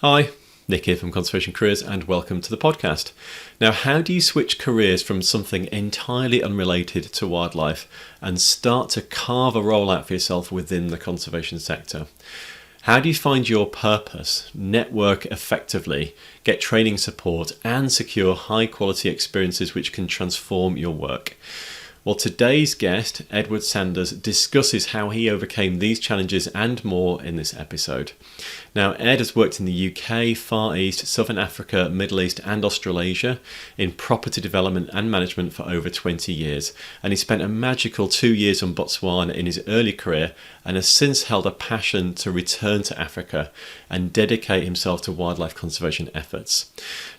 Hi, Nick here from Conservation Careers and welcome to the podcast. Now, how do you switch careers from something entirely unrelated to wildlife and start to carve a role out for yourself within the conservation sector? How do you find your purpose, network effectively, get training support and secure high quality experiences which can transform your work? Well, today's guest, Edward Sanders, discusses how he overcame these challenges and more in this episode. Now, Ed has worked in the UK, Far East, Southern Africa, Middle East and Australasia in property development and management for over 20 years. And he spent a magical 2 years on Botswana in his early career and has since held a passion to return to Africa and dedicate himself to wildlife conservation efforts.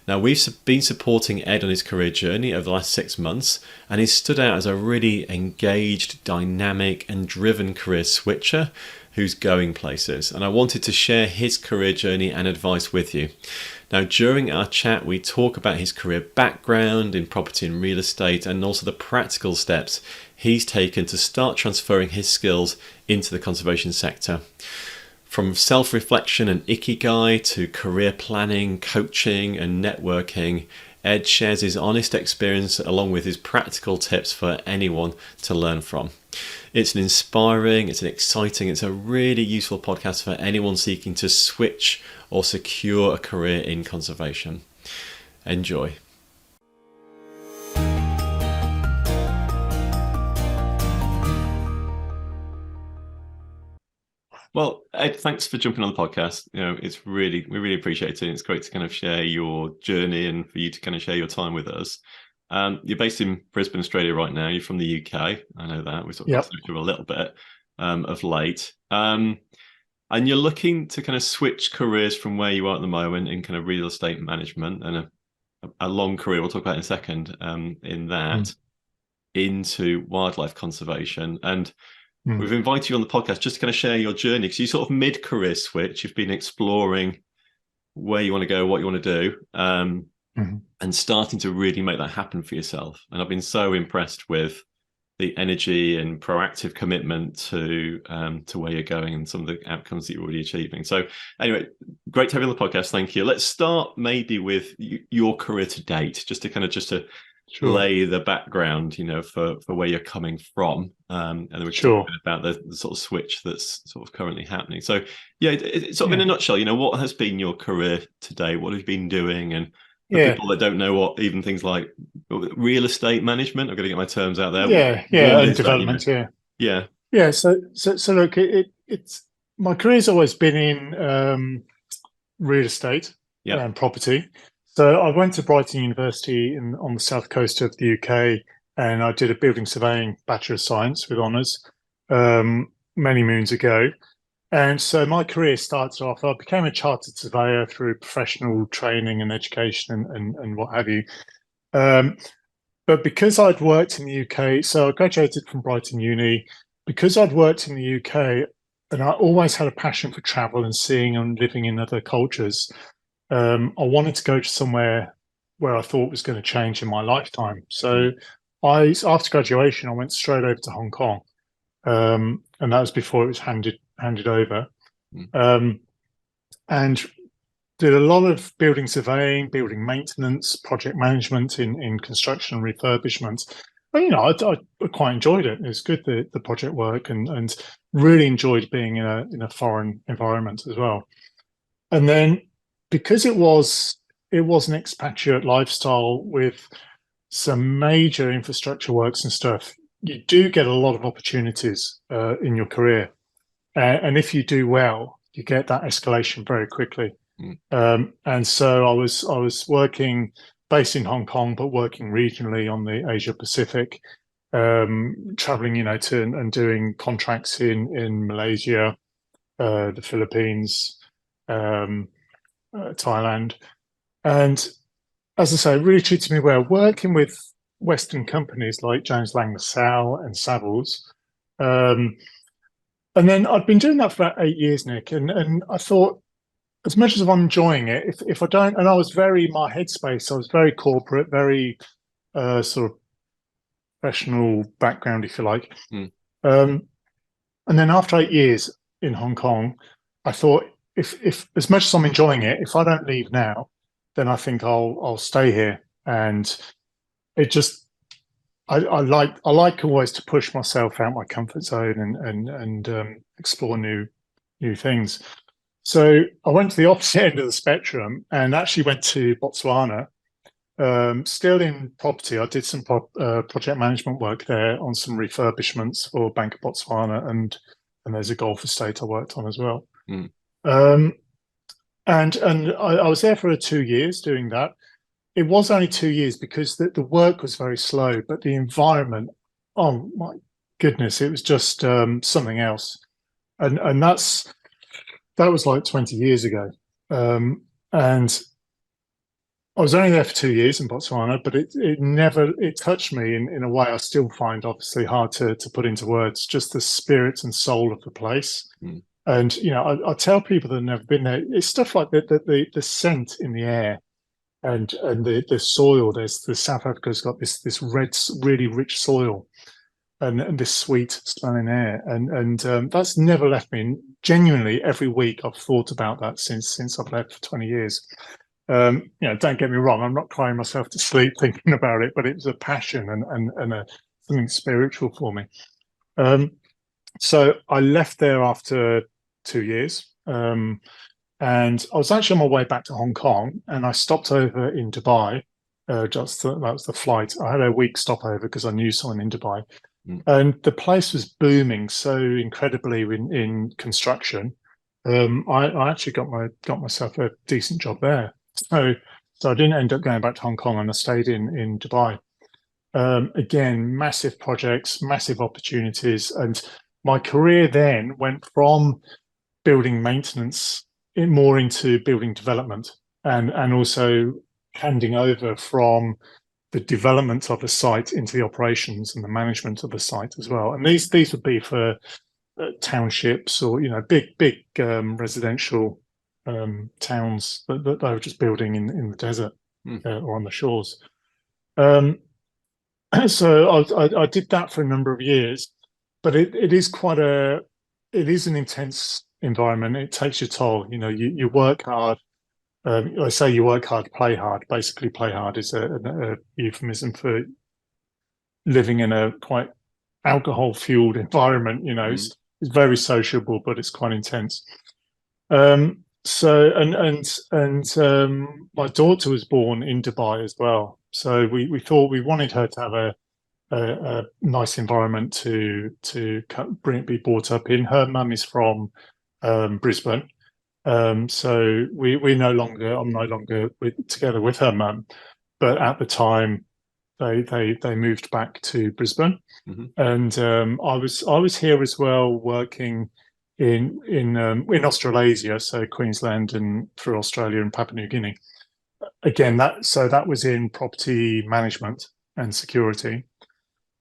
Now, we've been supporting Ed on his career journey over the last 6 months, and he's stood out as a really engaged, dynamic and driven career switcher who's going places. And I wanted to share his career journey and advice with you. Now, during our chat, we talk about his career background in property and real estate and also the practical steps he's taken to start transferring his skills into the conservation sector. From self-reflection and ikigai to career planning, coaching and networking, Ed shares his honest experience along with his practical tips for anyone to learn from. It's an inspiring, it's an exciting, it's a really useful podcast for anyone seeking to switch or secure a career in conservation. Enjoy. Well, Ed, thanks for jumping on the podcast. We really appreciate it. It's great to kind of share your journey and for you to kind of share your time with us. You're based in Brisbane, Australia right now. You're from the UK. I know that. We sort of got to know you a little bit of late. And you're looking to kind of switch careers from where you are at the moment in kind of real estate management and a long career, we'll talk about in a second, in that, into wildlife conservation. And we've invited you on the podcast just to kind of share your journey, because you sort of mid-career switch, you've been exploring where you want to go, what you want to do, and starting to really make that happen for yourself. And I've been so impressed with the energy and proactive commitment to where you're going and some of the outcomes that you're already achieving. So anyway, great to have you on the podcast. Thank you. Let's start maybe with your career to date, just to lay the background, for where you're coming from, and then we're talking about the sort of switch that's sort of currently happening. So yeah, it's sort of in a nutshell, what has been your career today? What have you been doing? And for people that don't know what even things like real estate management, I've got to get my terms out there. And development, yeah. So look, it's my career's always been in real estate and property. So I went to Brighton University on the south coast of the UK, and I did a building surveying Bachelor of Science with honours many moons ago. And so my career started off, I became a chartered surveyor through professional training and education and what have you. But because I'd worked in the UK, so I graduated from Brighton Uni, because I'd worked in the UK and I always had a passion for travel and seeing and living in other cultures, I wanted to go to somewhere where I thought was going to change in my lifetime. So after graduation, I went straight over to Hong Kong, and that was before it was handed over, and did a lot of building surveying, building maintenance, project management in construction and refurbishment. But, I quite enjoyed it. It was good, the project work, and really enjoyed being in a foreign environment as well. And then, because it was an expatriate lifestyle with some major infrastructure works and stuff, you do get a lot of opportunities in your career, and if you do well, you get that escalation very quickly. And so I was working based in Hong Kong, but working regionally on the Asia Pacific, traveling, and doing contracts in Malaysia, the Philippines, Thailand, and as I say, it really treated me well. Working with Western companies like Jones Lang LaSalle and Savills, and then I'd been doing that for about 8 years, Nick, and I thought, as much as I'm enjoying it, if I don't, and I was my headspace, I was very corporate, very sort of professional background, if you like. And then after 8 years in Hong Kong, I thought, if as much as I'm enjoying it, if I don't leave now, then I think I'll stay here. And it just I like always to push myself out my comfort zone and explore new things. So I went to the opposite end of the spectrum and actually went to Botswana. Still in property, I did some project management work there on some refurbishments for Bank of Botswana, and there's a golf estate I worked on as well. Mm. And I was there for 2 years doing that. It was only 2 years because the work was very slow, but the environment, oh my goodness, it was just something else. And that was like 20 years ago. And I was only there for 2 years in Botswana, but it touched me in a way I still find obviously hard to put into words, just the spirit and soul of the place. Mm. And, I tell people that have never been there, it's stuff like the scent in the air and the soil. The South Africa's got this red, really rich soil and this sweet smelling air. And that's never left me. And genuinely, every week I've thought about that since I've left for 20 years. Don't get me wrong, I'm not crying myself to sleep thinking about it, but it was a passion and something spiritual for me. So I left there after 2 years, and I was actually on my way back to Hong Kong, and I stopped over in Dubai. That was the flight. I had a week stopover because I knew someone in Dubai, and the place was booming so incredibly in construction. I actually got myself a decent job there. So I didn't end up going back to Hong Kong, and I stayed in Dubai. Again, massive projects, massive opportunities, and my career then went from building maintenance more into building development, and also handing over from the development of the site into the operations and the management of the site as well. And these would be for townships or big residential towns that they were just building in the desert or on the shores. So I did that for a number of years, but it is an intense environment. It takes your toll. You work hard. I say you work hard, play hard. Basically, play hard is a euphemism for living in a quite alcohol-fueled environment. It's very sociable, but it's quite intense. So my daughter was born in Dubai as well. So we thought we wanted her to have a nice environment to be brought up in. Her mum is from Brisbane, so I'm no longer together with her mum. But at the time, they moved back to Brisbane, and I was here as well working in Australasia, so Queensland and through Australia and Papua New Guinea. Again, that was in property management and security.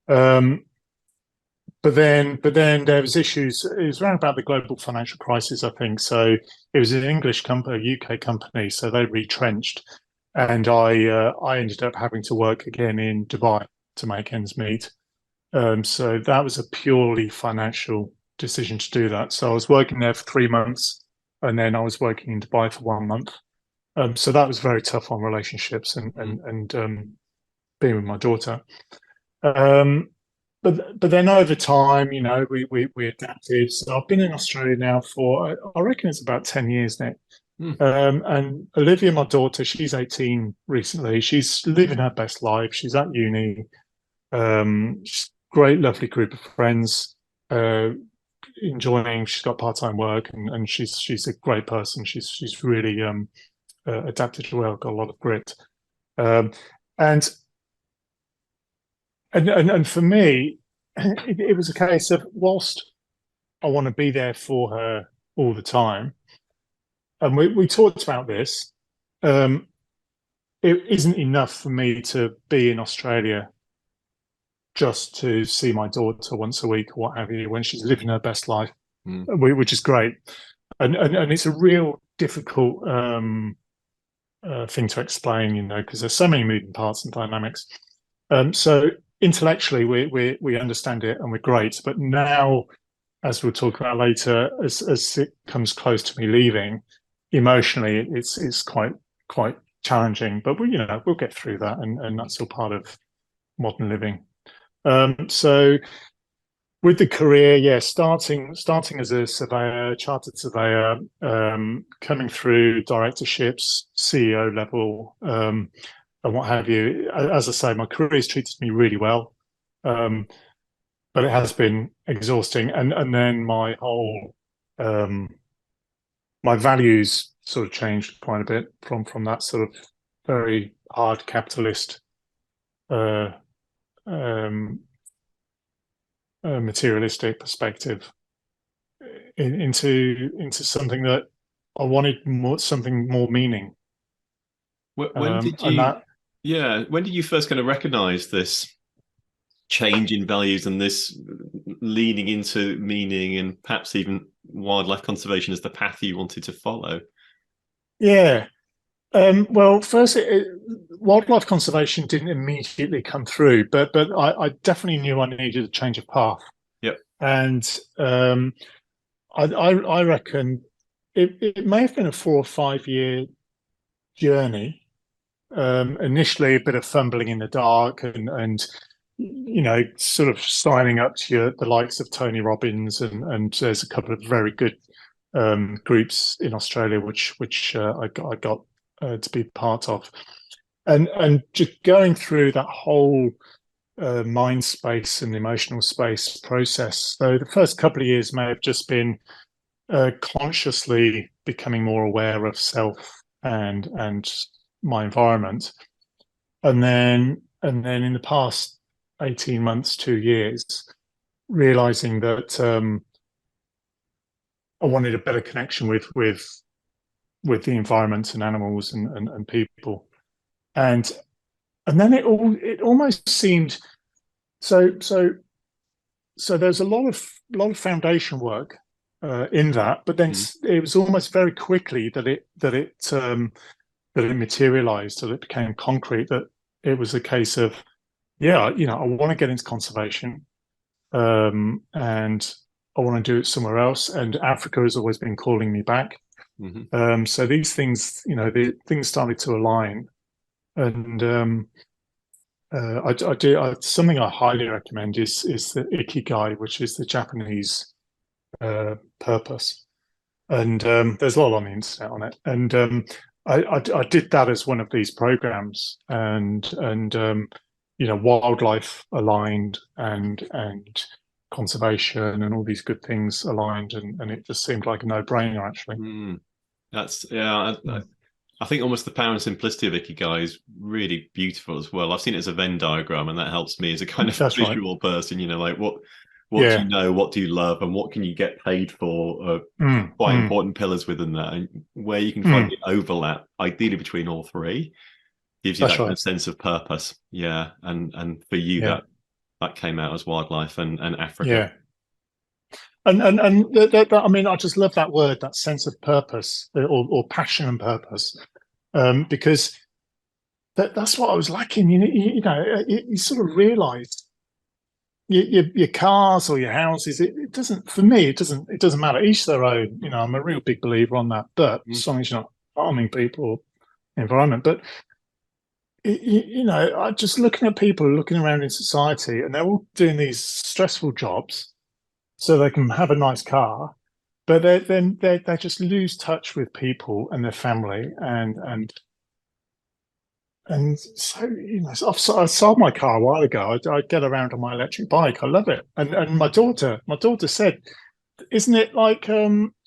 But then there was issues. It was around about the global financial crisis, I think. So it was an English company, a UK company, so they retrenched, and I ended up having to work again in Dubai to make ends meet. So that was a purely financial decision to do that. So I was working there for 3 months, and then I was working in Dubai for 1 month. So that was very tough on relationships and being with my daughter. But then over time, we adapted. So I've been in Australia now for, I reckon it's about 10 years now. And Olivia, my daughter, she's 18 recently. She's living her best life. She's at uni. Great, lovely group of friends. Enjoying. She's got part-time work, and she's a great person. She's really adapted well. Got a lot of grit. And for me, it was a case of, whilst I want to be there for her all the time, and we talked about this, it isn't enough for me to be in Australia just to see my daughter once a week or what have you when she's living her best life, which is great. And it's a real difficult thing to explain, because there's so many moving parts and dynamics. So intellectually, we understand it and we're great, but now as we'll talk about later, as it comes close to me leaving, emotionally, it's quite challenging. But we'll get through that, and that's all part of modern living. So with the career, yeah, starting as a surveyor, chartered surveyor, coming through directorships, CEO level, and what have you. As I say, my career has treated me really well, but it has been exhausting. And then my whole my values sort of changed quite a bit from that sort of very hard capitalist materialistic perspective into something that I wanted something more meaning. When did you first kind of recognize this change in values and this leaning into meaning and perhaps even wildlife conservation as the path you wanted to follow? Yeah. Well, first, wildlife conservation didn't immediately come through, but I definitely knew I needed a change of path. Yep. And I reckon it may have been a 4 or 5 year journey. Initially, a bit of fumbling in the dark, and sort of signing up to the likes of Tony Robbins, and there's a couple of very good groups in Australia which I got to be part of, and just going through that whole mind space and emotional space process. So the first couple of years may have just been consciously becoming more aware of self and my environment, and then in the past 18 months, 2 years, realizing that I wanted a better connection with the environment and animals and people, and then it almost seemed so there's a lot of foundation work in that, but then it was almost very quickly that it materialized, that it became concrete, that it was a case of, I want to get into conservation, and I want to do it somewhere else, and Africa has always been calling me back. So these things, the things started to align, and something I highly recommend is the ikigai, which is the Japanese purpose, and there's a lot on the internet on it, and I did that as one of these programs, and wildlife aligned and conservation and all these good things aligned, and it just seemed like a no-brainer, actually. That's I think almost the power and simplicity of ikigai is really beautiful as well. I've seen it as a Venn diagram, and that helps me as a kind of visual person. Like what do you know, what do you love, and what can you get paid for? Quite important pillars within that, and where you can find the overlap, ideally between all three, gives you that kind of sense of purpose. Yeah, and for you that came out as wildlife and Africa. Yeah. And I mean, I just love that word, that sense of purpose, or passion and purpose, because that's what I was lacking. You sort of realise your cars or your houses. It doesn't, for me. It doesn't matter. Each their own. I'm a real big believer on that. But as long as you're not harming people or the environment. But I just looking at people looking around in society, and they're all doing these stressful jobs so they can have a nice car, but they just lose touch with people and their family, and so I sold my car a while ago. I get around on my electric bike. I love it, and my daughter said, "Isn't it like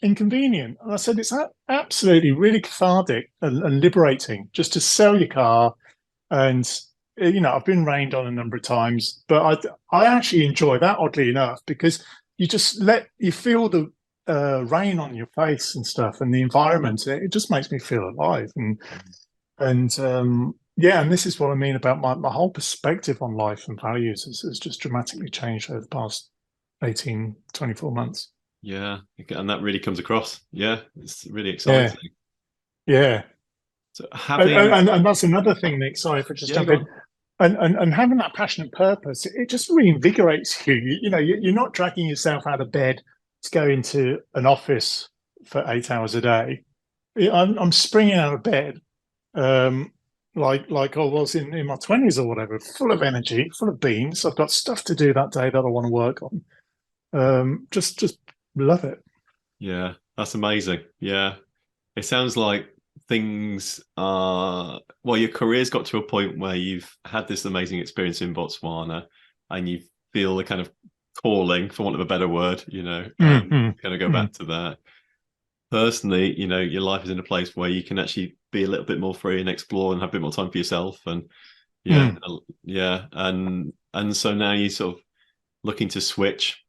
inconvenient?" And I said, "It's absolutely really cathartic and liberating just to sell your car." And I've been rained on a number of times, but I actually enjoy that, oddly enough, because you just you feel the rain on your face and stuff, and the environment. It just makes me feel alive, and this is what I mean about my whole perspective on life and values has just dramatically changed over the past 18, 24 months. Yeah, and that really comes across. Yeah, it's really exciting. Yeah. So and that's another thing, Nick. Sorry for just jumping. And having that passion and purpose, it just reinvigorates you. You're not dragging yourself out of bed to go into an office for 8 hours a day, I'm springing out of bed, like I was in my 20s or whatever, full of energy, full of beans. I've got stuff to do that day that I want to work on. Just love it. Yeah, that's amazing. Yeah, it sounds like things are, well, your career's got to a point where you've had this amazing experience in Botswana and you feel the kind of calling, for want of a better word, kind of go back to that. Personally, your life is in a place where you can actually be a little bit more free and explore and have a bit more time for yourself. And yeah. And so now you sort of looking to switch.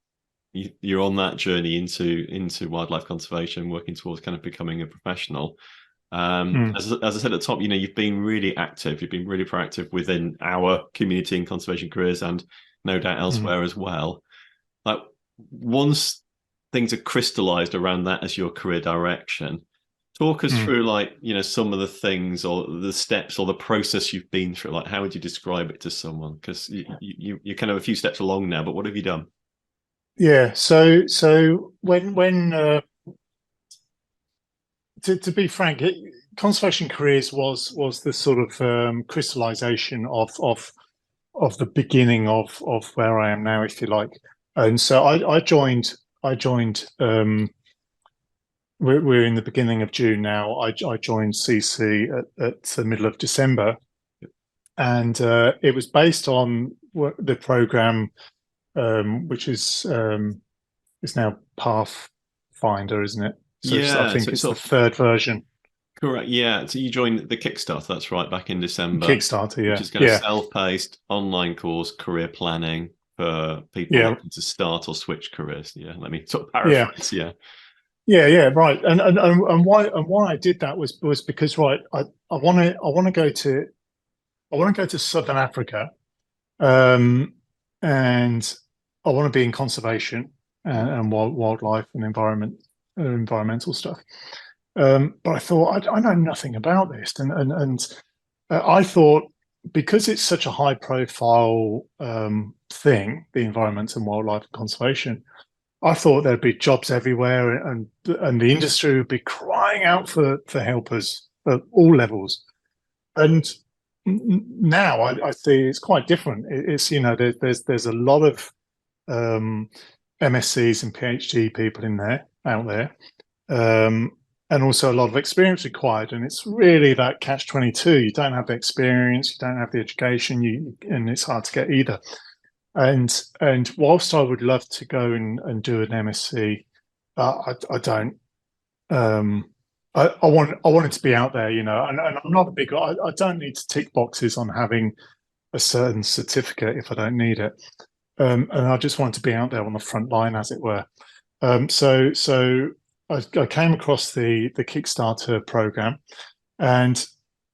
You're on that journey into wildlife conservation, working towards kind of becoming a professional. As I said at the top, you've been really active. You've been really proactive within our community and conservation careers, and no doubt elsewhere as well. Like, once things are crystallized around that as your career direction, talk us through, like, some of the things or the steps or the process you've been through. Like, how would you describe it to someone? Because you're kind of a few steps along now, but what have you done? Yeah. So when to be frank, conservation careers was the sort of crystallization of the beginning of where I am now, if you like. And so I joined. We're in the beginning of June now. I joined CC at the middle of December, and it was based on the program, which is now Pathfinder, isn't it? So I think it's the third version. Correct. Yeah. So you joined the Kickstarter, that's right, back in December. Kickstarter, yeah. Which is kind of self-paced online course, career planning for people looking to start or switch careers. Yeah. Let me sort of paraphrase. Yeah. Right. And why I did that was because, right, I want to go to Southern Africa, and I want to be in conservation and wildlife and environmental stuff. But I thought I know nothing about this, and I thought, because it's such a high profile thing, the environment and wildlife conservation, I thought there'd be jobs everywhere, and the industry would be crying out for helpers at all levels. And now I see it's quite different. It's there's a lot of MSCs and PhD people out there, and also a lot of experience required. And it's really that catch-22. You don't have the experience, you don't have the education, and it's hard to get either. And whilst I would love to go and do an MSc, I don't. I wanted to be out there, and I'm not a big. I don't need to tick boxes on having a certain certificate if I don't need it, and I just want to be out there on the front line, as it were. So I came across the Kickstarter program, and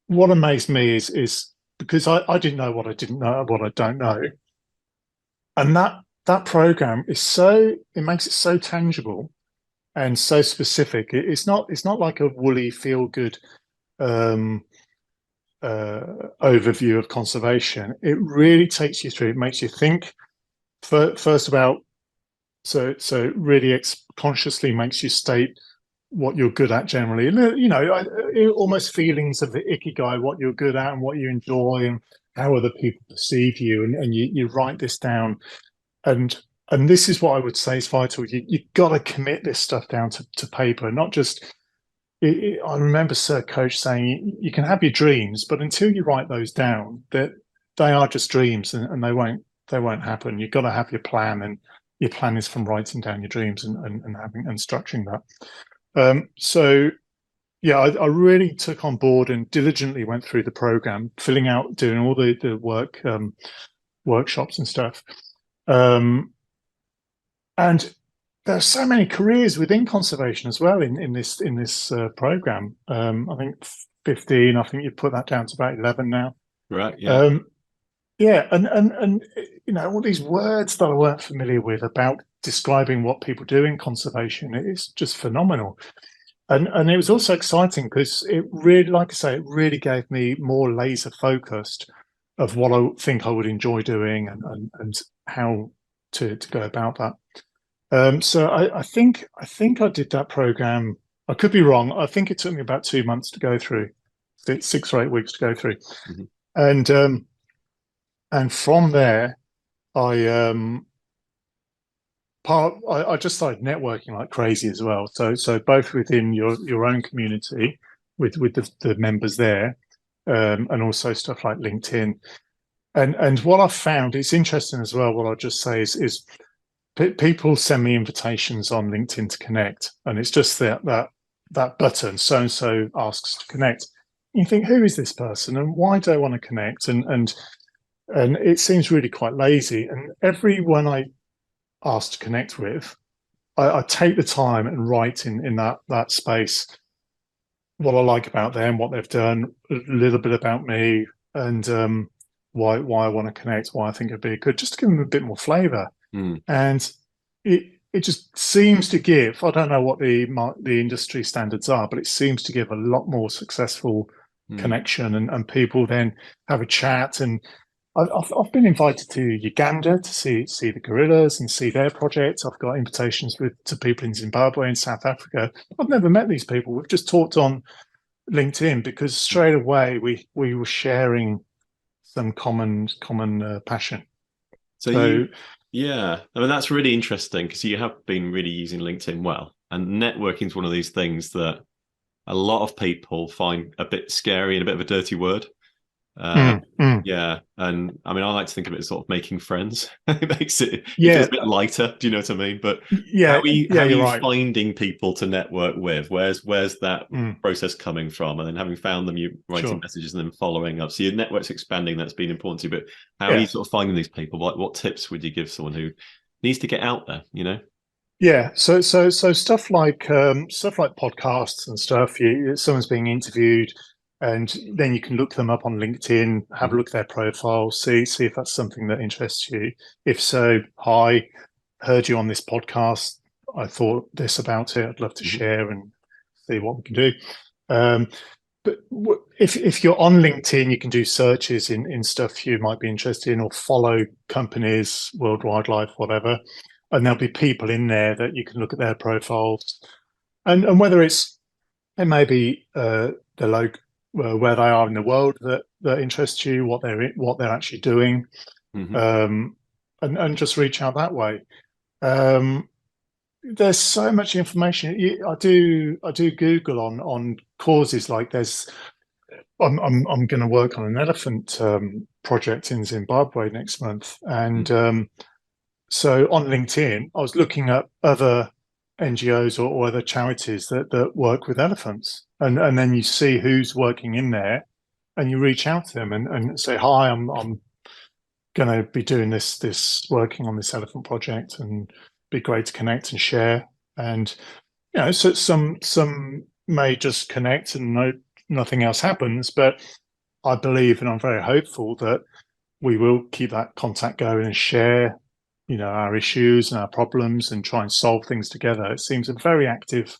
what amazed me is because I didn't know what I didn't know, what I don't know, and that program is it makes it so tangible and so specific. It's not like a woolly feel good overview of conservation. It really takes you through. It makes you think first about, so it really consciously makes you state what you're good at generally, almost feelings of the ikigai, what you're good at and what you enjoy and how other people perceive you, and you write this down. And this is what I would say is vital. You've got to commit this stuff down to paper, not just. I remember Sir Coach saying, you can have your dreams, but until you write those down, that they are just dreams, and they won't happen. You've got to have your plan, and your plan is from writing down your dreams and having and structuring that. So yeah, I really took on board and diligently went through the program, filling out, doing all the work, workshops and stuff. And there are so many careers within conservation as well in this program. I think 15. I think you put that down to about 11 now. Right. Yeah. Yeah, and all these words that I weren't familiar with about describing what people do in conservation. It's just phenomenal, and it was also exciting because it really, like I say, it really gave me more laser focused of what I think I would enjoy doing and how to go about that. So I think I did that program. I could be wrong. I think it took me about 2 months to go through, 6 or 8 weeks to go through, Mhm. and from there, I I just started networking like crazy as well. So both within your own community with the members there, and also stuff like LinkedIn. And what I've found, it's interesting as well. What I'll just say is people send me invitations on LinkedIn to connect, and it's just that button, so and so asks to connect. You think, who is this person, and why do I want to connect? And it seems really quite lazy. And everyone I ask to connect with, I take the time and write in that space what I like about them, what they've done, a little bit about me, and why I want to connect, why I think it'd be good, just to give them a bit more flavour. Mm. And it just seems to give. I don't know what the industry standards are, but it seems to give a lot more successful connection, and people then have a chat. And I've been invited to Uganda to see the gorillas and see their projects. I've got invitations to people in Zimbabwe and South Africa. I've never met these people. We've just talked on LinkedIn because straight away we were sharing some common passion. So yeah, I mean that's really interesting because you have been really using LinkedIn well, and networking is one of these things that a lot of people find a bit scary and a bit of a dirty word. Yeah, and I mean, I like to think of it as sort of making friends. It makes it feels a bit lighter. Do you know what I mean? But how are you right. finding people to network with? Where's that process coming from? And then having found them, you writing messages and then following up. So your network's expanding. That's been important to you. But how are you sort of finding these people? What tips would you give someone who needs to get out there? You know? Yeah, so stuff like podcasts and stuff. Someone's being interviewed, and then you can look them up on LinkedIn, have a look at their profile, see if that's something that interests you. If so, hi, heard you on this podcast. I thought this about it. I'd love to share and see what we can do. But if you're on LinkedIn, you can do searches in stuff you might be interested in, or follow companies, World Wildlife, whatever. And there'll be people in there that you can look at their profiles, and whether it may be the local where they are in the world that interests you, what they're actually doing, and just reach out that way. There's so much information. I do Google on causes like I'm going to work on an elephant project in Zimbabwe next month, and so on LinkedIn, I was looking at other NGOs or other charities that work with elephants, and then you see who's working in there, and you reach out to them and say, "Hi, I'm going to be doing this working on this elephant project, and be great to connect and share." And so some may just connect and nothing else happens, but I believe, and I'm very hopeful, that we will keep that contact going and share our issues and our problems and try and solve things together. It seems a very active.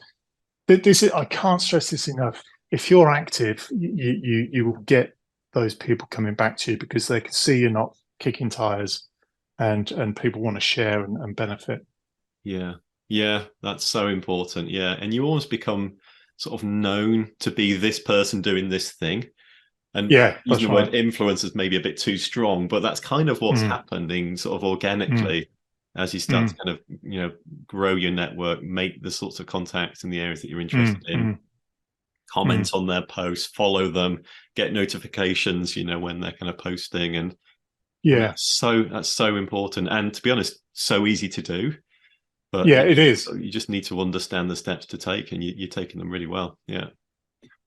I can't stress this enough. If you're active, you will get those people coming back to you because they can see you're not kicking tires, and people want to share and benefit. Yeah, that's so important. Yeah, and you almost become sort of known to be this person doing this thing. And using the word influence is maybe a bit too strong, but that's kind of what's happening sort of organically as you start to kind of, grow your network, make the sorts of contacts in the areas that you're interested in, comment on their posts, follow them, get notifications, when they're kind of posting. And that's so important. And to be honest, so easy to do. But it is. You just need to understand the steps to take, and you're taking them really well. Yeah.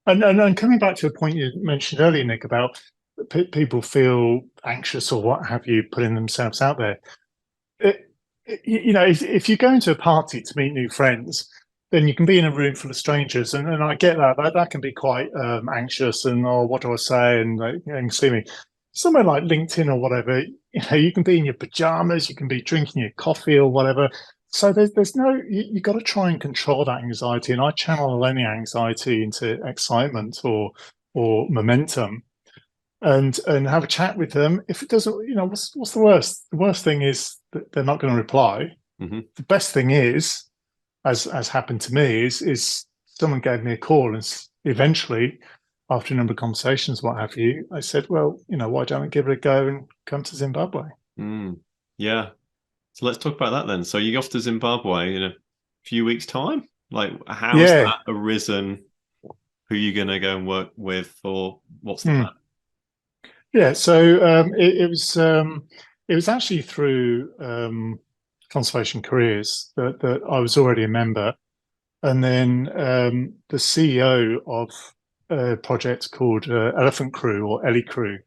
And coming back to a point you mentioned earlier, Nick, about people feel anxious or what have you, putting themselves out there. If you go into a party to meet new friends, then you can be in a room full of strangers, and I get that can be quite anxious, and what do I say, and you see me. Somewhere like LinkedIn or whatever, you can be in your pajamas, you can be drinking your coffee or whatever. So there's no, you got to try and control that anxiety, and I channel any anxiety into excitement or momentum, and have a chat with them. If it doesn't, what's the worst? The worst thing is that they're not going to reply. The best thing is, as happened to me, is someone gave me a call, and eventually, after a number of conversations, what have you, I said, well, why don't we give it a go and come to Zimbabwe? Yeah. So let's talk about that then. So you're off to Zimbabwe in a few weeks' time? Like, how's that arisen? Who are you going to go and work with, or what's the plan? Yeah, so it was actually through Conservation Careers that I was already a member, and then the CEO of a project called Elephant Crew, or Ellie Crew,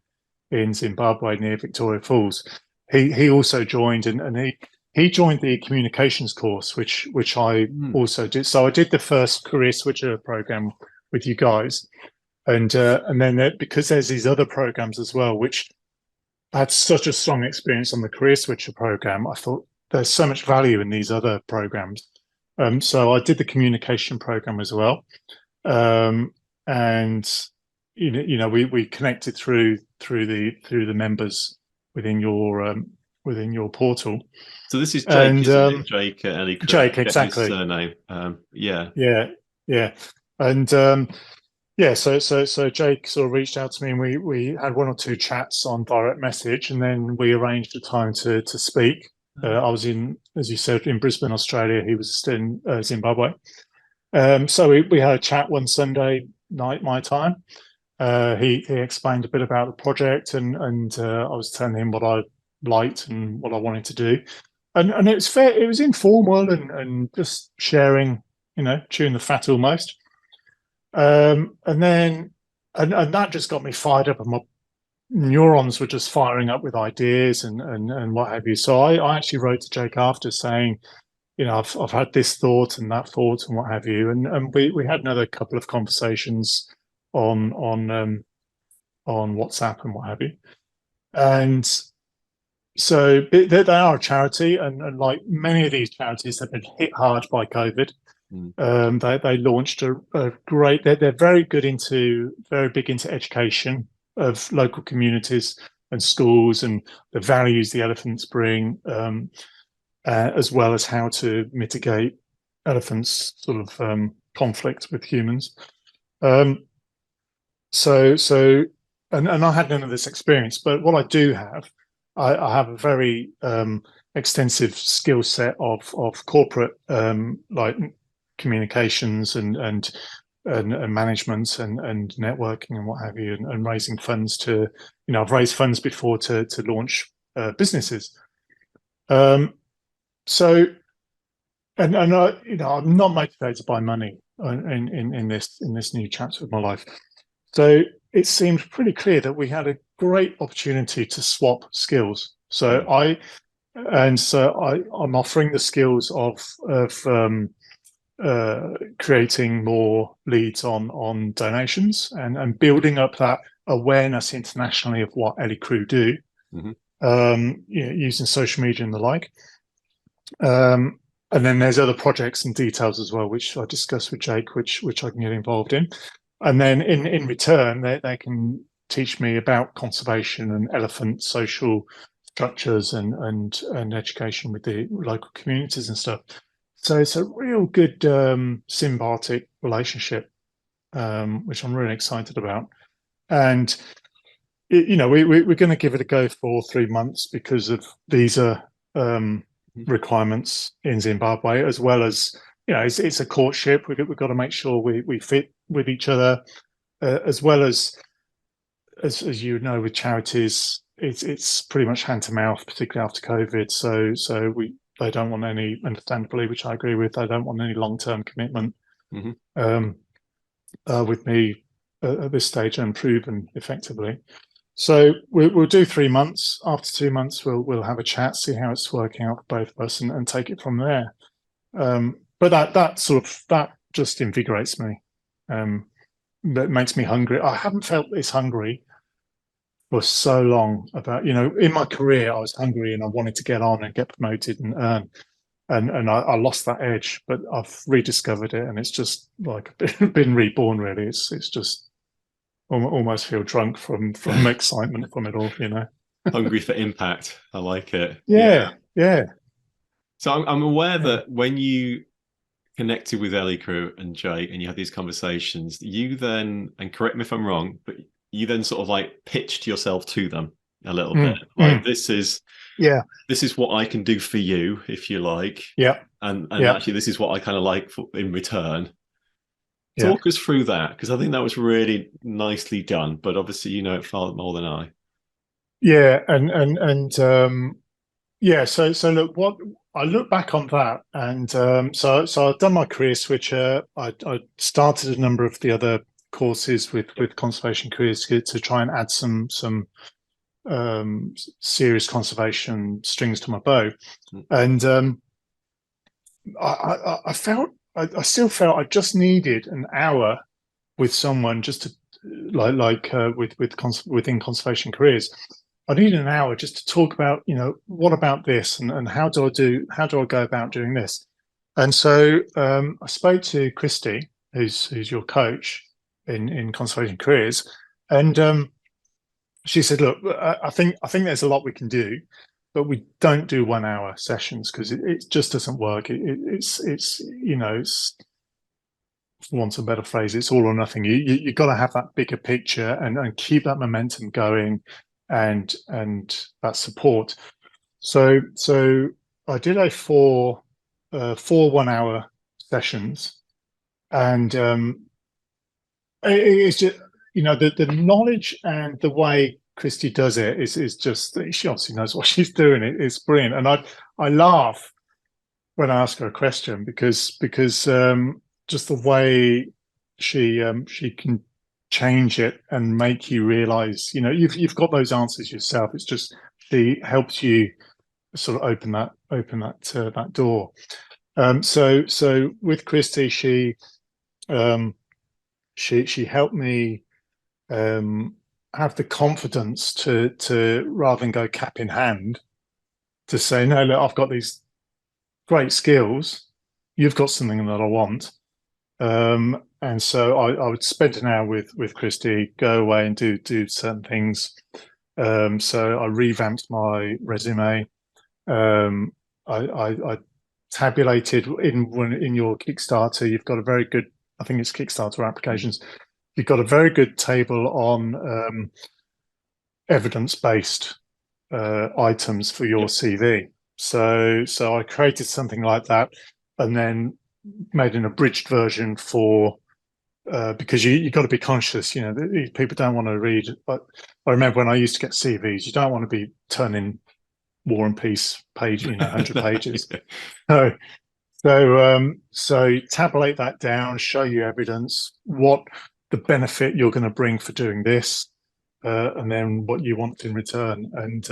in Zimbabwe near Victoria Falls. He also joined, and he joined the communications course, which I also did. So I did the first career switcher program with you guys, and then because there's these other programs as well, which I had such a strong experience on the career switcher program. I thought there's so much value in these other programs. So I did the communication program as well, and we connected through the members within your portal. So this is Jake, isn't it? Jake Ellie Crew. Jake, exactly. His surname. Yeah. And so Jake sort of reached out to me, and we had one or two chats on direct message, and then we arranged a time to speak. I was as you said, in Brisbane, Australia. He was still in Zimbabwe. So we had a chat one Sunday night, my time. He explained a bit about the project, and I was telling him what I liked and what I wanted to do, and it was fair. It was informal and just sharing, chewing the fat almost. And that just got me fired up, and my neurons were just firing up with ideas and what have you. So I actually wrote to Jake after saying, I've had this thought and that thought and what have you, and we had another couple of conversations on WhatsApp and what have you. And so they are a charity, and like many of these charities have been hit hard by COVID. They launched a great. They're very big into education of local communities and schools, and the values the elephants bring, as well as how to mitigate elephants' sort of conflict with humans. So I had none of this experience, but what I do have, I have a very extensive skill set of corporate like communications and management and networking and what have you, and raising funds to, I've raised funds before to launch businesses. So and I, I'm not motivated by money in this new chapter of my life. So it seemed pretty clear that we had a great opportunity to swap skills. So I'm offering the skills of creating more leads on donations and building up that awareness internationally of what Ellie Crew do, using social media and the like. And then there's other projects and details as well, which I discussed with Jake, which I can get involved in. And then in return, they can teach me about conservation and elephant social structures and education with the local communities and stuff. So it's a real good symbiotic relationship, which I'm really excited about. And we're going to give it a go for 3 months because of visa requirements in Zimbabwe, as well as it's a courtship. We've got to make sure we fit with each other, as well as with charities, it's pretty much hand to mouth, particularly after COVID. So they don't want any, understandably, which I agree with. They don't want any long-term commitment with me at this stage, unproven effectively. So we'll do 3 months. After 2 months, we'll have a chat, see how it's working out for both of us, and take it from there. But that just invigorates me. That makes me hungry. I haven't felt this hungry for so long. About in my career, I was hungry and I wanted to get on and get promoted and earn, and I lost that edge. But I've rediscovered it, and it's just like been reborn. Really, it's just almost feel drunk from excitement from it all. Hungry for impact. I like it. Yeah. So I'm aware that when you connected with Ellie Crew and Jay and you had these conversations, you then, and correct me if I'm wrong, but you then sort of like pitched yourself to them a little bit. Like this is what I can do for you, if you like. Yeah. And actually this is what I kind of like in return. Talk us through that, because I think that was really nicely done, but obviously you know it far more than I. Yeah, so look, what I look back on that, and so I've done my career switcher. I started a number of the other courses with conservation careers to try and add some serious conservation strings to my bow, and I felt I still felt I just needed an hour with someone just to within conservation careers. I needed an hour just to talk about, what about this, and how do I go about doing this? And so I spoke to Christy, who's your coach in conservation careers, and she said, "Look, I think there's a lot we can do, but we don't do 1 hour sessions because it just doesn't work. It's for want of a better phrase, it's all or nothing. You got to have that bigger picture and keep that momentum going, and that support. So I did a four 1 hour sessions, and it's just the knowledge and the way Christy does it is just, she obviously knows what she's doing. It's brilliant, and I laugh when I ask her a question because just the way she can change it and make you realize, you've got those answers yourself. It's just she helps you sort of open that door. So with Christy, she helped me have the confidence to rather than go cap in hand, to say, no, look, I've got these great skills. You've got something that I want. And so I would spend an hour with Christy, go away and do certain things. So I revamped my resume. I tabulated in your Kickstarter. You've got a very good, I think it's Kickstarter applications. You've got a very good table on evidence-based items for your CV. So I created something like that, and then made an abridged version for because you got to be conscious. People don't want to read. But I remember when I used to get CVs, you don't want to be turning War and Peace page, 100 pages. So tabulate that down, show you evidence, what the benefit you're going to bring for doing this, and then what you want in return. And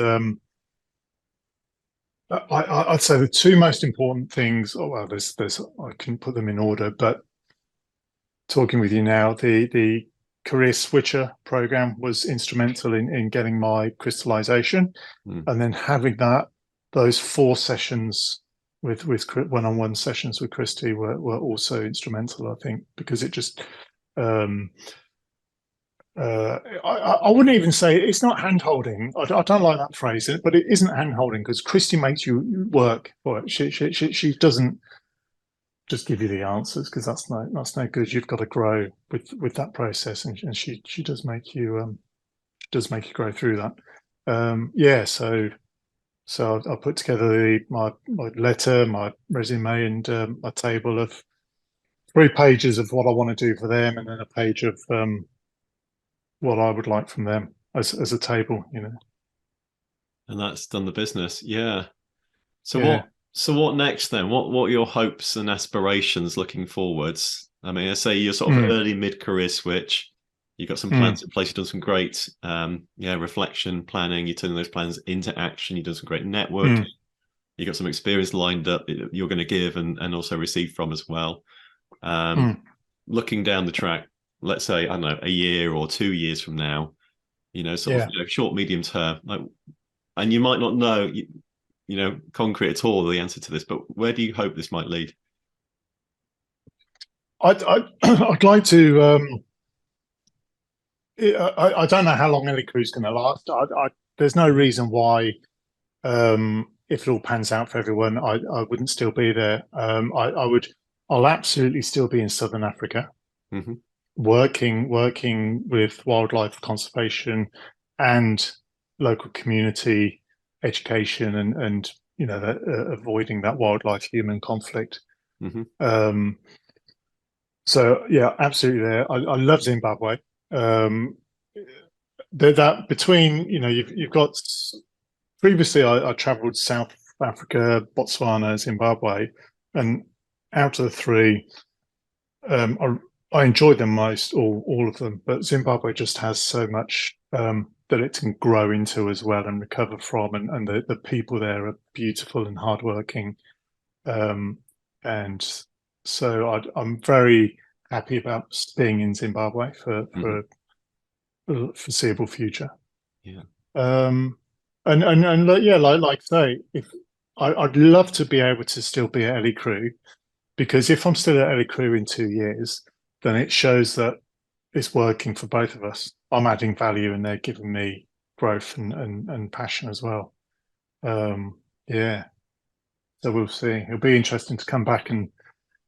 I'd say the two most important things. Oh well, there's I can put them in order, but talking with you now, the career switcher program was instrumental in getting my crystallization, and then having those 4 sessions with one-on-one sessions with Christy were also instrumental, I think, because it just I wouldn't even say it's not hand-holding. I don't like that phrase, but it isn't hand-holding because Christy makes you work for it. She doesn't just give you the answers, because that's no good. You've got to grow with that process, and she does make you grow through that. So I put together my letter, my resume, and a table of 3 pages of what I want to do for them, and then a page of what I would like from them as a table, And that's done the business. Yeah. So what next then? What are your hopes and aspirations looking forwards? I mean, I say you're sort of early mid-career switch. You've got some plans in place. You've done some great reflection planning. You're turning those plans into action. You've done some great networking. You've got some experience lined up that you're going to give and also receive from as well. Looking down the track, let's say, I don't know, a year or 2 years from now, short, medium term, and you might not know, concrete at all the answer to this, but where do you hope this might lead? I'd like to. I don't know how long Ellie Crew's going to last. There's no reason why if it all pans out for everyone, I wouldn't still be there. I'll absolutely still be in Southern Africa, working with wildlife conservation and local community education and avoiding that wildlife human conflict. So yeah, absolutely there. I love Zimbabwe. That between you've got previously I traveled South Africa, Botswana, Zimbabwe, and out of the three, I enjoyed them most, all of them. But Zimbabwe just has so much that it can grow into as well and recover from, and the people there are beautiful and hardworking, and so I'm very happy about being in Zimbabwe for the foreseeable future. Yeah. And yeah, like say, if I'd love to be able to still be at Ellie Crew, because if I'm still at Ellie Crew in 2 years, then it shows that it's working for both of us. I'm adding value, and they're giving me growth and passion as well. Yeah. So we'll see. It'll be interesting to come back and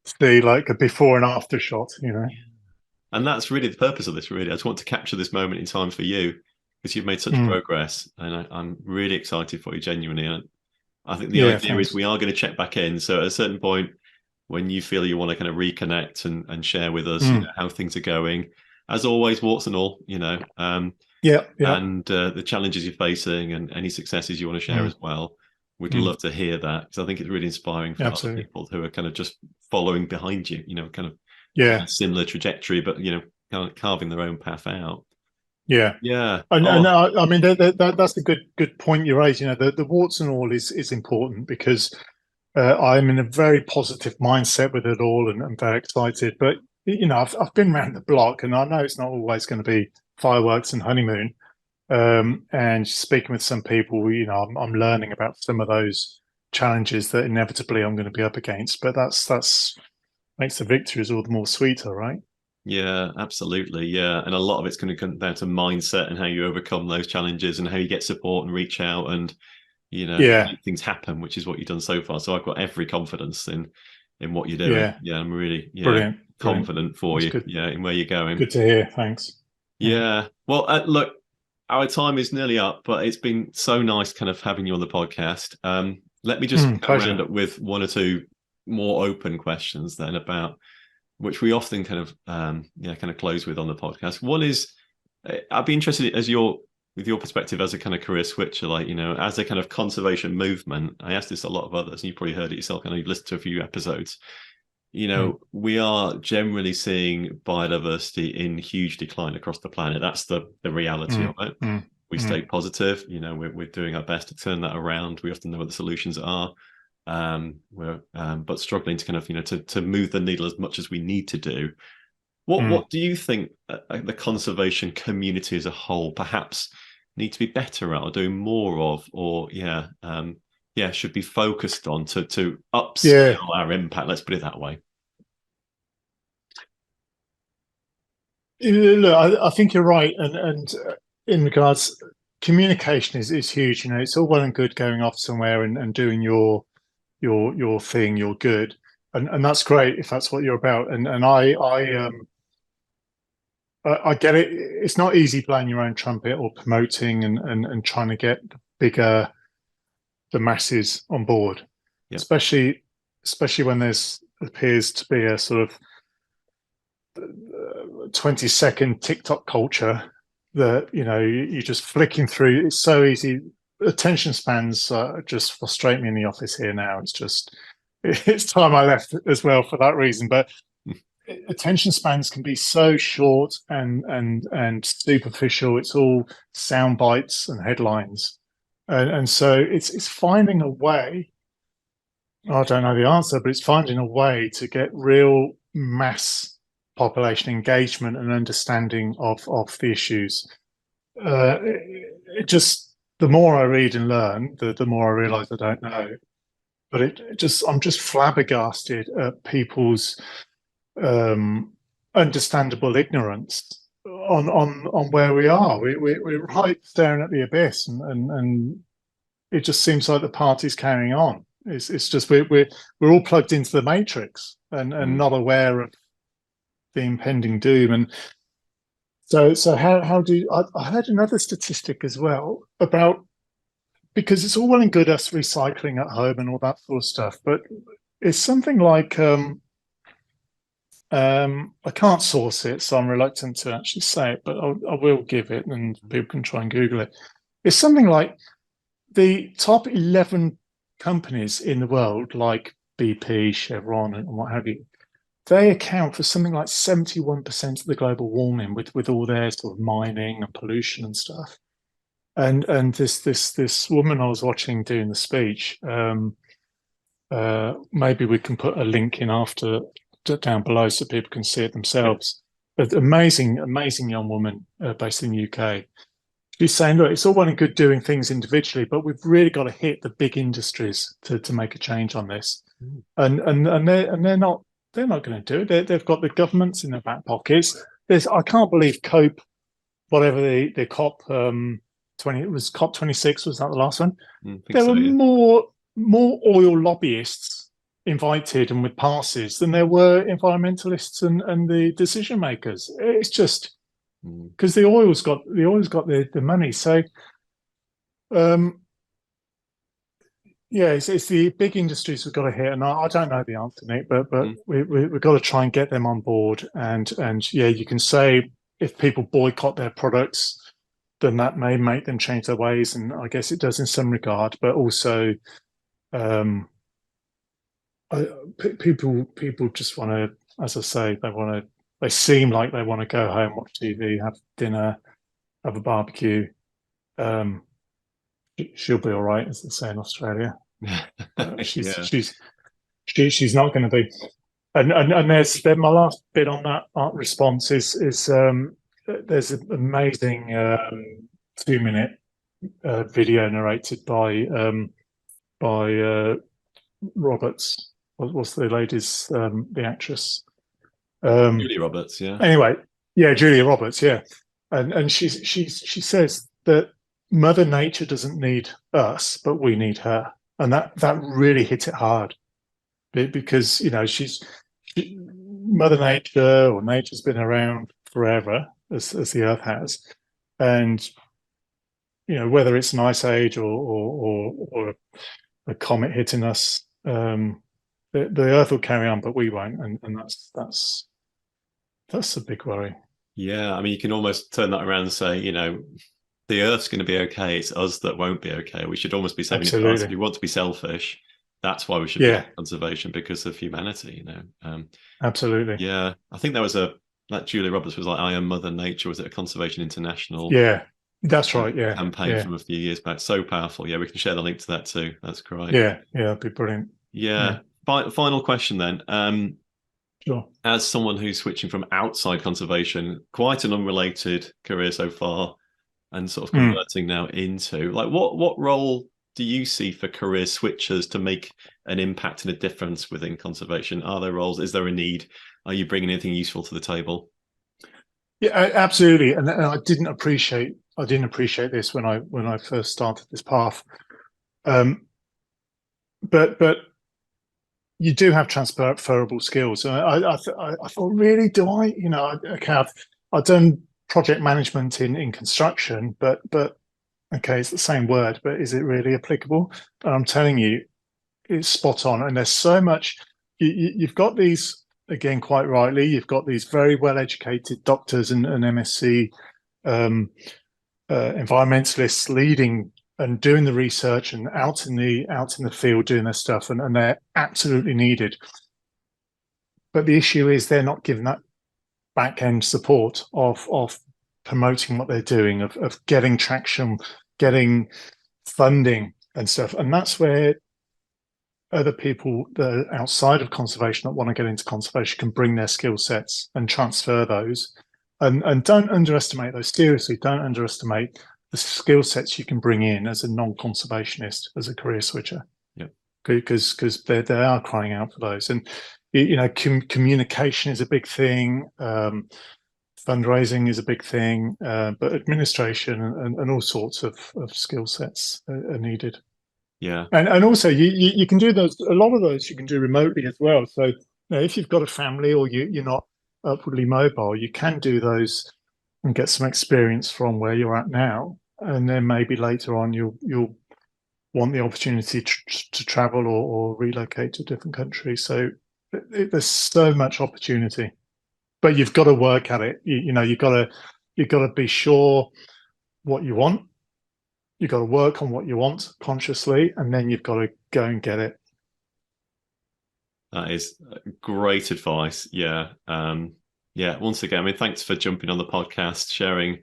see like a before and after shot, And that's really the purpose of this, really. I just want to capture this moment in time for you, because you've made such progress, and I'm really excited for you, genuinely. And I think the idea is we are going to check back in. So at a certain point, when you feel you want to kind of reconnect and share with us how things are going, as always, warts and all, and the challenges you're facing and any successes you want to share as well. We'd love to hear that, because I think it's really inspiring for other people who are kind of just following behind you, kind of similar trajectory, but kind of carving their own path out. Yeah. And I mean that's a good point you raise. The warts and all is important, because I'm in a very positive mindset with it all, and I'm very excited. But I've been around the block, and I know it's not always going to be fireworks and honeymoon. And speaking with some people, I'm learning about some of those challenges that inevitably I'm going to be up against. But that's makes the victories all the more sweeter, right? Yeah, absolutely. Yeah. And a lot of it's going to come down to mindset and how you overcome those challenges and how you get support and reach out and, make things happen, which is what you've done so far. So I've got every confidence in what you're doing. Yeah, I'm really confident for you. Good. Yeah, in where you're going. Good to hear. Thanks. Yeah. Well, look, our time is nearly up, but it's been so nice kind of having you on the podcast. Let me just round up with one or two more open questions then, about which we often kind of close with on the podcast. One is, I'd be interested with your perspective as a kind of career switcher, like, as a kind of conservation movement. I asked this a lot of others, and you've probably heard it yourself, and you've listened to a few episodes. We are generally seeing biodiversity in huge decline across the planet. That's the reality of it. We stay positive. We're doing our best to turn that around. We often know what the solutions are. We're but struggling to kind of to move the needle as much as we need to do. What do you think the conservation community as a whole perhaps need to be better at, or doing more of, or should be focused on to upscale our impact? Let's put it that way. Look, I think you're right, and in regards, communication is huge. It's all well and good going off somewhere and doing your thing, you're good, and that's great if that's what you're about. And I get it. It's not easy playing your own trumpet or promoting and trying to get the masses on board, especially when there's appears to be a sort of 20-second TikTok culture that you're just flicking through. It's so easy. Attention spans just frustrate me in the office here now. It's time I left as well for that reason. But attention spans can be so short and superficial. It's all sound bites and headlines, and so it's finding a way. I don't know the answer, but it's finding a way to get real mass population engagement and understanding of the issues. The more I read and learn, the more I realise I don't know. But I'm just flabbergasted at people's understandable ignorance on where we are. We're right staring at the abyss, and it just seems like the party's carrying on. It's just we're all plugged into the matrix and not aware of the impending doom. And so how do I heard another statistic as well about, because it's all well and good us recycling at home and all that sort of stuff, but it's something like I can't source it, so I'm reluctant to actually say it, but I will give it, and people can try and Google it. It's something like the top 11 companies in the world, like BP, Chevron, and what have you, they account for something like 71% of the global warming with all their sort of mining and pollution and stuff. And this woman I was watching doing the speech, maybe we can put a link in after down below so people can see it themselves. An amazing young woman based in the UK. She's saying, look, it's all well and good doing things individually, but we've really got to hit the big industries to make a change on this. And they're not going to do it. They've got the governments in their back pockets. I can't believe COPE, whatever the COP 20, it was COP 26, was that the last one? There were more oil lobbyists invited and with passes than there were environmentalists and the decision makers. It's just because the oil's got the money. So yeah, it's the big industries we've got to hit, and I don't know the answer, Nick, but we've got to try and get them on board. And yeah, you can say if people boycott their products, then that may make them change their ways, and I guess it does in some regard. But also, people just want to, as I say, they seem like they want to go home, watch TV, have dinner, have a barbecue. She'll be all right, as they say in Australia. She's not going to be. And there's my last bit on that art response is there's an amazing 2-minute video narrated by Roberts. What's the lady's the actress? Julia Roberts, yeah. Anyway, yeah, Julia Roberts, yeah, and she says that Mother Nature doesn't need us, but we need her, and that really hit it hard, because Mother Nature, or nature's been around forever, as the Earth has, and whether it's an ice age or a comet hitting us, the Earth will carry on, but we won't, and that's a big worry. Yeah, I mean, you can almost turn that around and say, the Earth's going to be okay. It's us that won't be okay. We should almost be saying, if you want to be selfish, that's why we should be conservation, because of humanity. Absolutely. Yeah, I think that Julia Roberts was like, "I am Mother Nature." Was it a Conservation International? Yeah, that's right. Yeah, campaign from a few years back. So powerful. Yeah, we can share the link to that too. That's great. Yeah, that'd be brilliant. Yeah. Final question then. Sure. As someone who's switching from outside conservation, quite an unrelated career so far, and sort of converting now into, like, what role do you see for career switchers to make an impact and a difference within conservation? Are there roles? Is there a need? Are you bringing anything useful to the table? Yeah, absolutely. And I didn't appreciate this when I first started this path. But you do have transferable skills. And I thought, really, do I? Okay, I've done project management in construction, but okay, it's the same word, but is it really applicable? And I'm telling you, it's spot on. And there's so much. You've got these, again, quite rightly, you've got these very well-educated doctors and MSc environmentalists leading and doing the research and out in the field doing their stuff, and they're absolutely needed. But the issue is they're not given that back end support of promoting what they're doing, of getting traction, getting funding and stuff. And that's where other people that are outside of conservation that want to get into conservation can bring their skill sets and transfer those. And don't underestimate those. Seriously, don't underestimate the skill sets you can bring in as a non-conservationist, as a career switcher. Yeah, because they are crying out for those. And communication is a big thing. Fundraising is a big thing, but administration and all sorts of skill sets are needed. Yeah. And also you can do those, a lot of those you can do remotely as well. So if you've got a family or you're not upwardly mobile, you can do those and get some experience from where you're at now. And then maybe later on you'll want the opportunity to travel or relocate to a different country. So there's so much opportunity, but you've got to work at it. You've got to be sure what you want. You've got to work on what you want consciously, and then you've got to go and get it. That is great advice. Yeah. Yeah. Once again, I mean, thanks for jumping on the podcast, sharing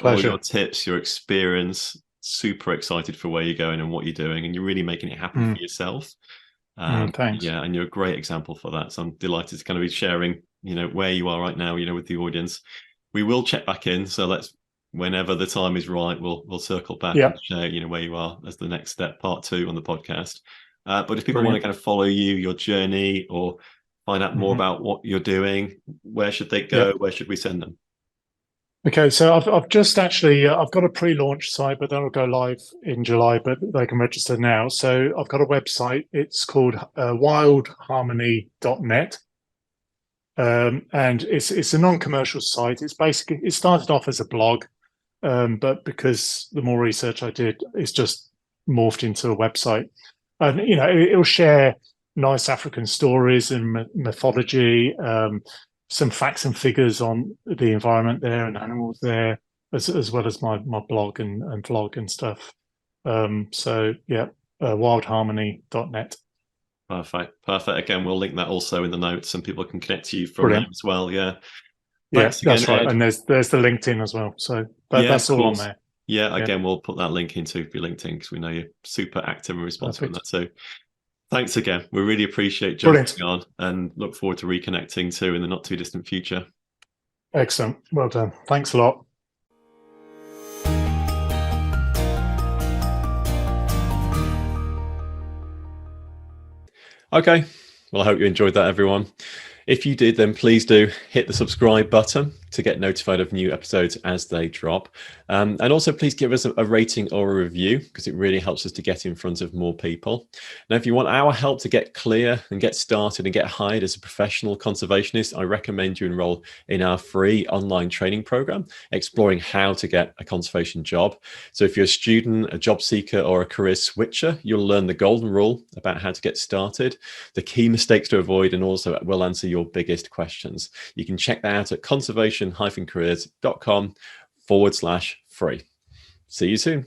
all your tips, your experience. Super excited for where you're going and what you're doing, and you're really making it happen for yourself. Thanks. Yeah, and you're a great example for that. So I'm delighted to kind of be sharing, where you are right now, with the audience. We will check back in. So whenever the time is right, we'll circle back and share, where you are as the next step, part 2 on the podcast. But if people want to kind of follow you, your journey, or find out more about what you're doing, where should they go? Where should we send them? Okay, so I've just actually I've got a pre-launch site, but that'll go live in July. But they can register now. So I've got a website. It's called wildharmony.net, and it's a non-commercial site. It started off as a blog, but because the more research I did, it's just morphed into a website. And it'll share nice African stories and mythology. Some facts and figures on the environment there and animals there, as well as my blog and vlog and stuff. So yeah, wildharmony.net. Perfect. Again, we'll link that also in the notes, and people can connect to you from there as well. Yeah. Thanks again, that's right. Ed. And there's the LinkedIn as well. So that's all on there. Yeah. Again, we'll put that link into your LinkedIn because we know you're super active and responsive in that too. Thanks again. We really appreciate jumping on and look forward to reconnecting too in the not too distant future. Excellent. Well done. Thanks a lot. Okay. Well, I hope you enjoyed that, everyone. If you did, then please do hit the subscribe button to get notified of new episodes as they drop. And also please give us a rating or a review because it really helps us to get in front of more people. Now, if you want our help to get clear and get started and get hired as a professional conservationist, I recommend you enroll in our free online training program, exploring how to get a conservation job. So if you're a student, a job seeker, or a career switcher, you'll learn the golden rule about how to get started, the key mistakes to avoid, and also we'll answer your biggest questions. You can check that out at conservation-careers.com/free. See you soon.